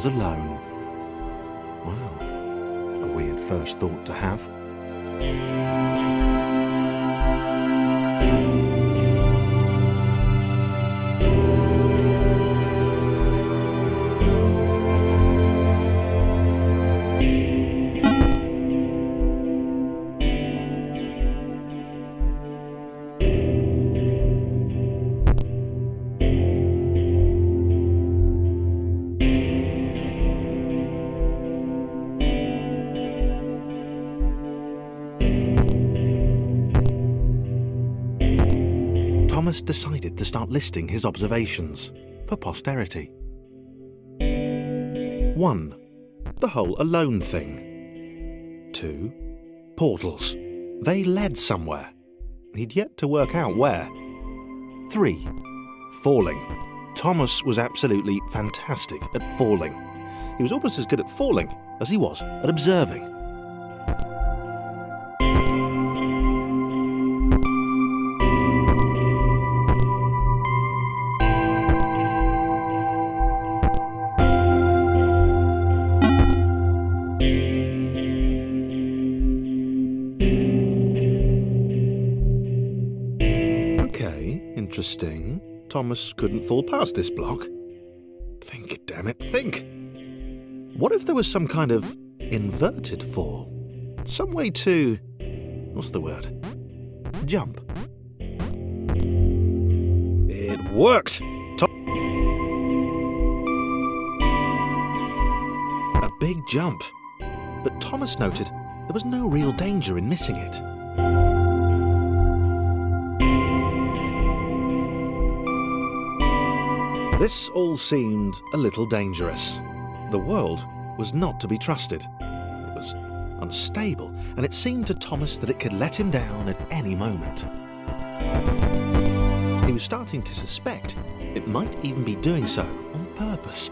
was alone. Wow, a weird first thought to have. Thomas decided to start listing his observations for posterity. 1. The whole alone thing. 2. Portals. They led somewhere. He'd yet to work out where. 3. Falling. Thomas was absolutely fantastic at falling. He was almost as good at falling as he was at observing. Interesting. Thomas couldn't fall past this block. Think, damn it, think. What if there was some kind of inverted fall? Some way to... what's the word? Jump. It worked! A big jump. But Thomas noted there was no real danger in missing it. This all seemed a little dangerous. The world was not to be trusted. It was unstable, and it seemed to Thomas that it could let him down at any moment. He was starting to suspect it might even be doing so on purpose.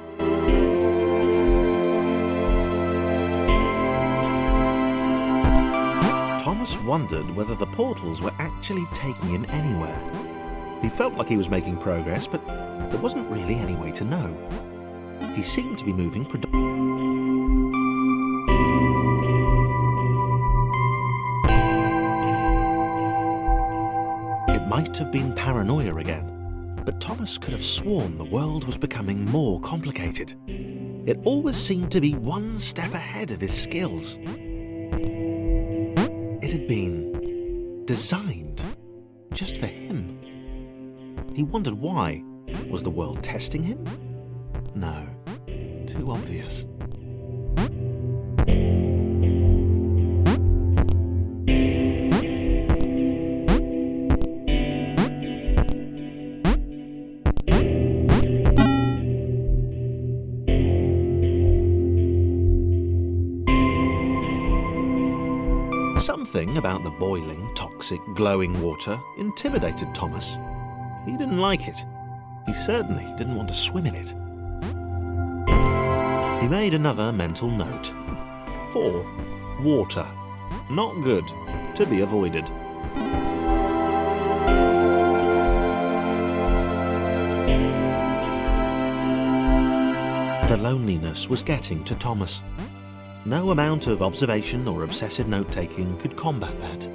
Thomas wondered whether the portals were actually taking him anywhere. He felt like he was making progress, but there wasn't really any way to know. He seemed to be moving It might have been paranoia again, but Thomas could have sworn the world was becoming more complicated. It always seemed to be one step ahead of his skills. It had been designed just for him. He wondered why. Was the world testing him? No, too obvious. Something about the boiling, toxic, glowing water intimidated Thomas. He didn't like it. He certainly didn't want to swim in it. He made another mental note. 4. Water. Not good. To be avoided. The loneliness was getting to Thomas. No amount of observation or obsessive note-taking could combat that.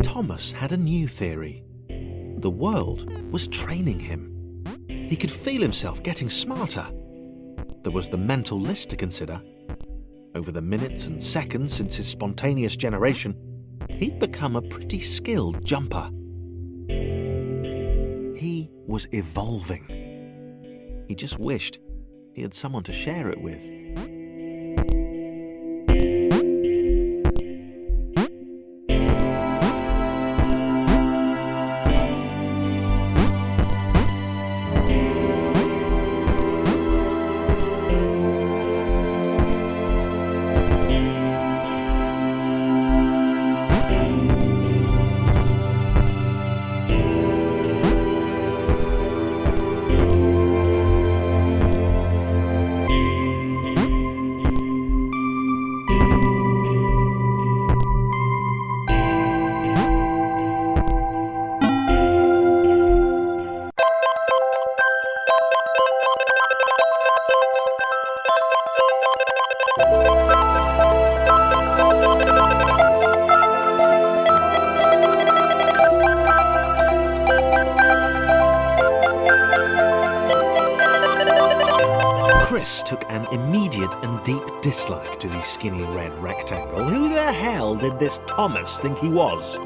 Thomas had a new theory. The world was training him. He could feel himself getting smarter. There was the mental list to consider. Over the minutes and seconds since his spontaneous generation, he'd become a pretty skilled jumper. He was evolving. He just wished he had someone to share it with. Chris took an immediate and deep dislike to the skinny red rectangle. Who the hell did this Thomas think he was?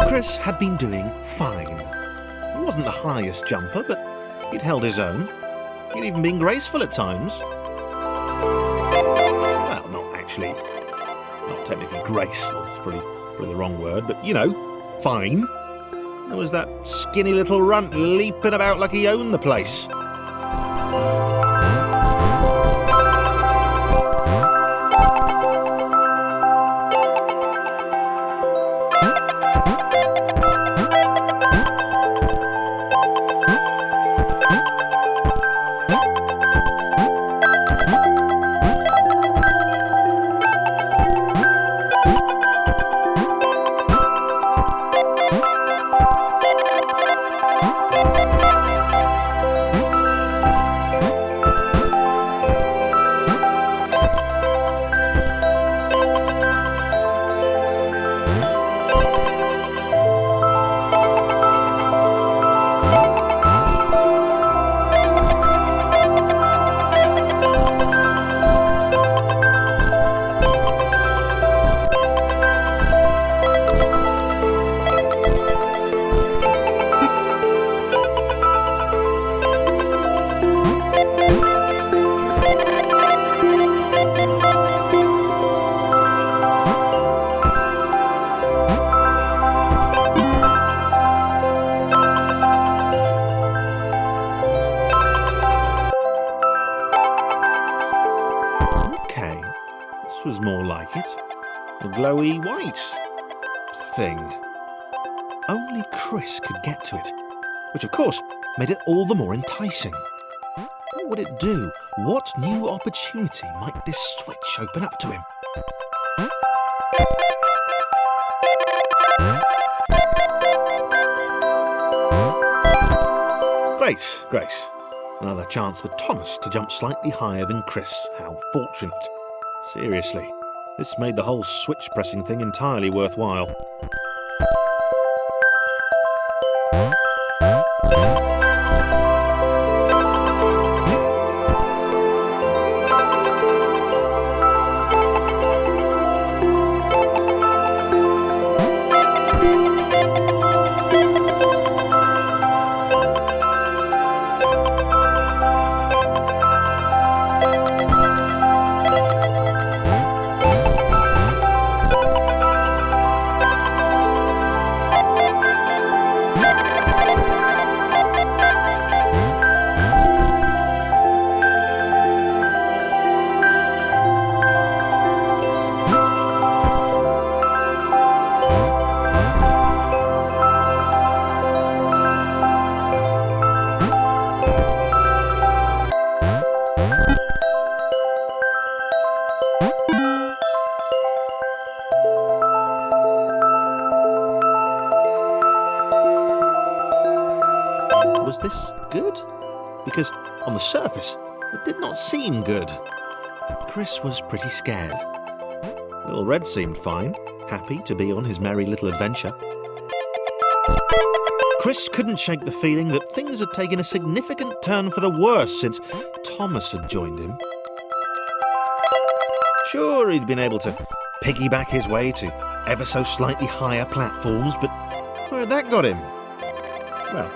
Chris had been doing fine. He wasn't the highest jumper, but he'd held his own. He'd even been graceful at times. Well, not technically graceful, it's probably the wrong word, but, you know, fine. There was that skinny little runt leaping about like he owned the place. Was more like it. A glowy white thing. Only Chris could get to it, which of course made it all the more enticing. What would it do? What new opportunity might this switch open up to him? Grace. Another chance for Thomas to jump slightly higher than Chris. How fortunate. Seriously, this made the whole switch pressing thing entirely worthwhile. On the surface, it did not seem good. Chris was pretty scared. Little Red seemed fine, happy to be on his merry little adventure. Chris couldn't shake the feeling that things had taken a significant turn for the worse since Thomas had joined him. Sure, he'd been able to piggyback his way to ever so slightly higher platforms, but where had that got him? Well,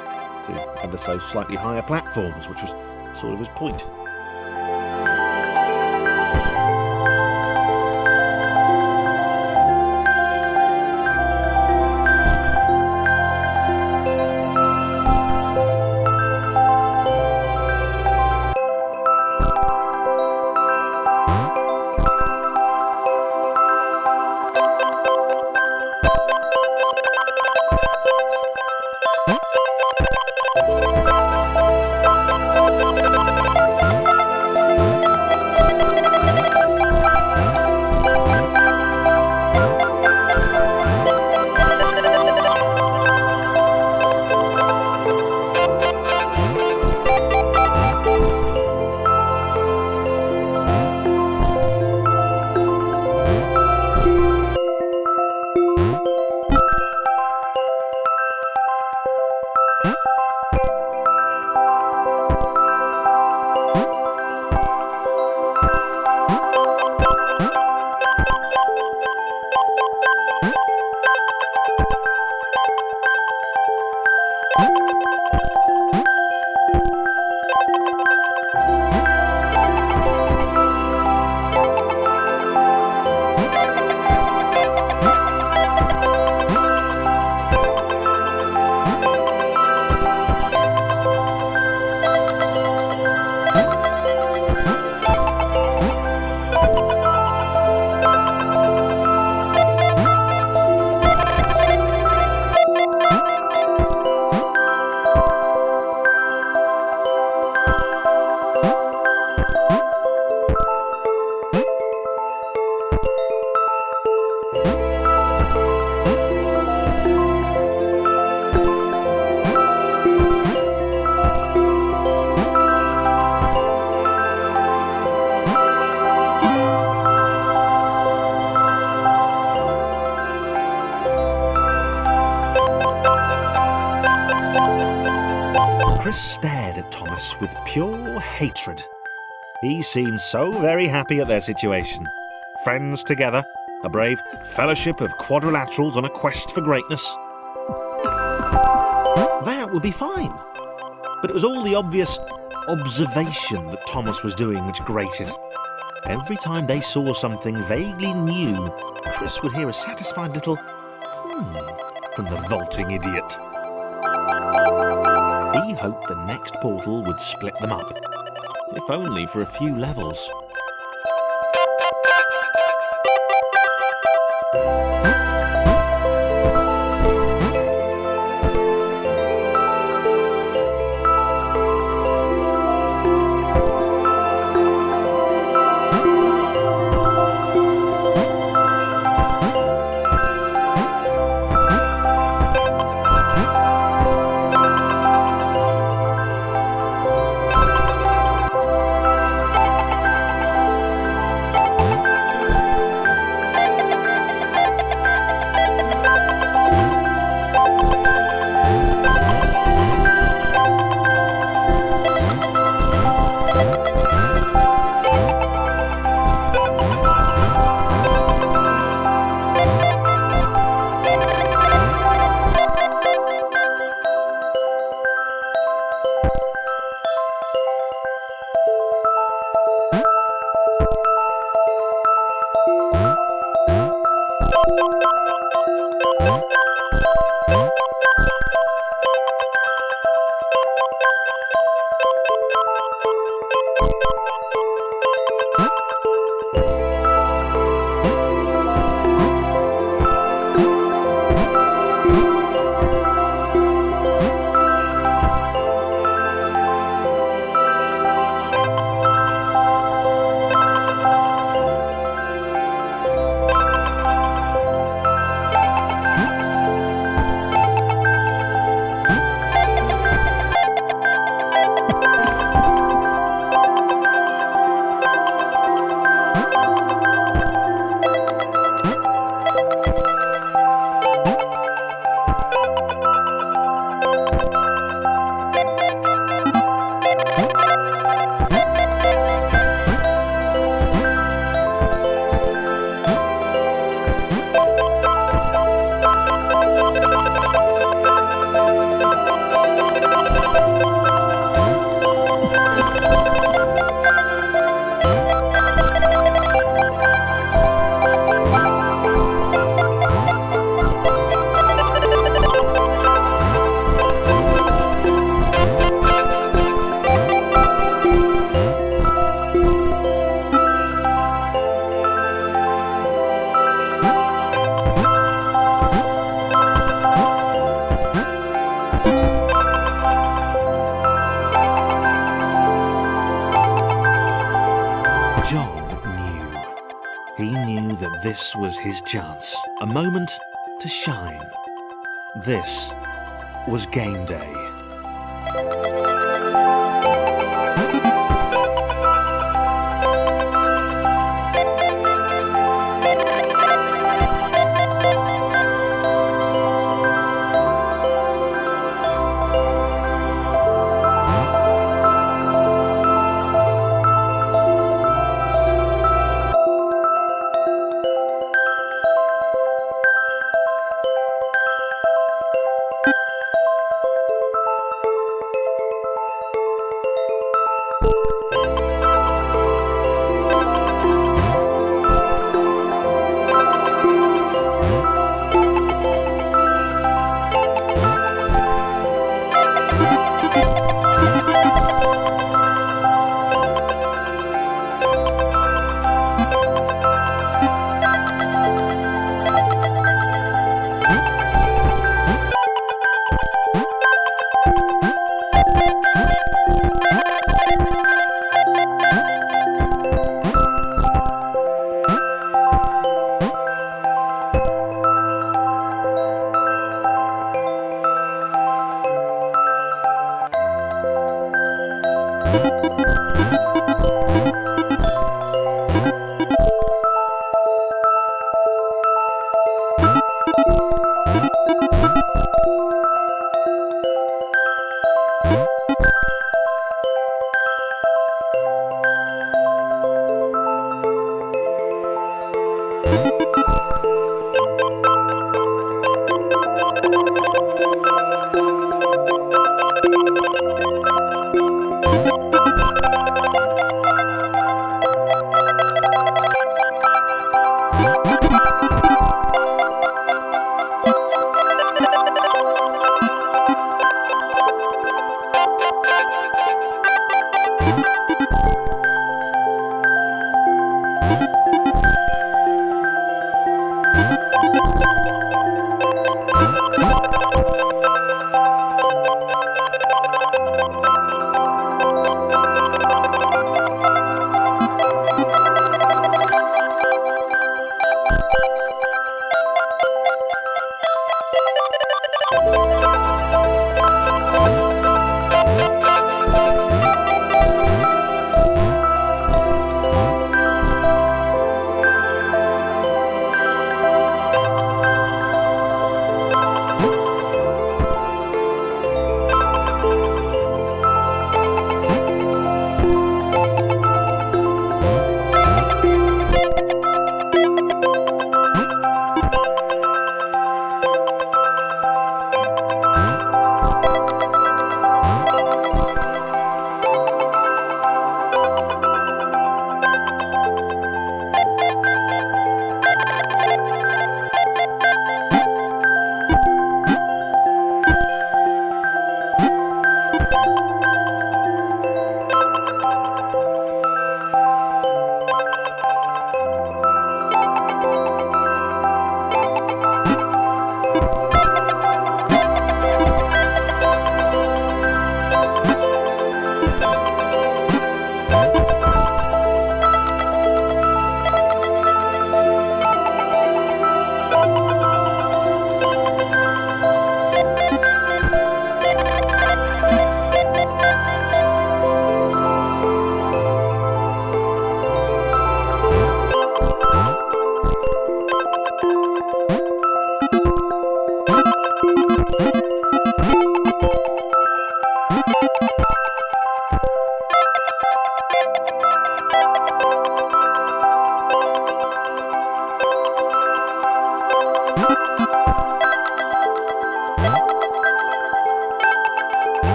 to ever so slightly higher platforms, which was sort of his point. Chris stared at Thomas with pure hatred. He seemed so very happy at their situation. Friends together, a brave fellowship of quadrilaterals on a quest for greatness. That would be fine. But it was all the obvious observation that Thomas was doing which grated. Every time they saw something vaguely new, Chris would hear a satisfied little from the vaulting idiot. He hoped the next portal would split them up, if only for a few levels. He knew that this was his chance, a moment to shine. This was game day.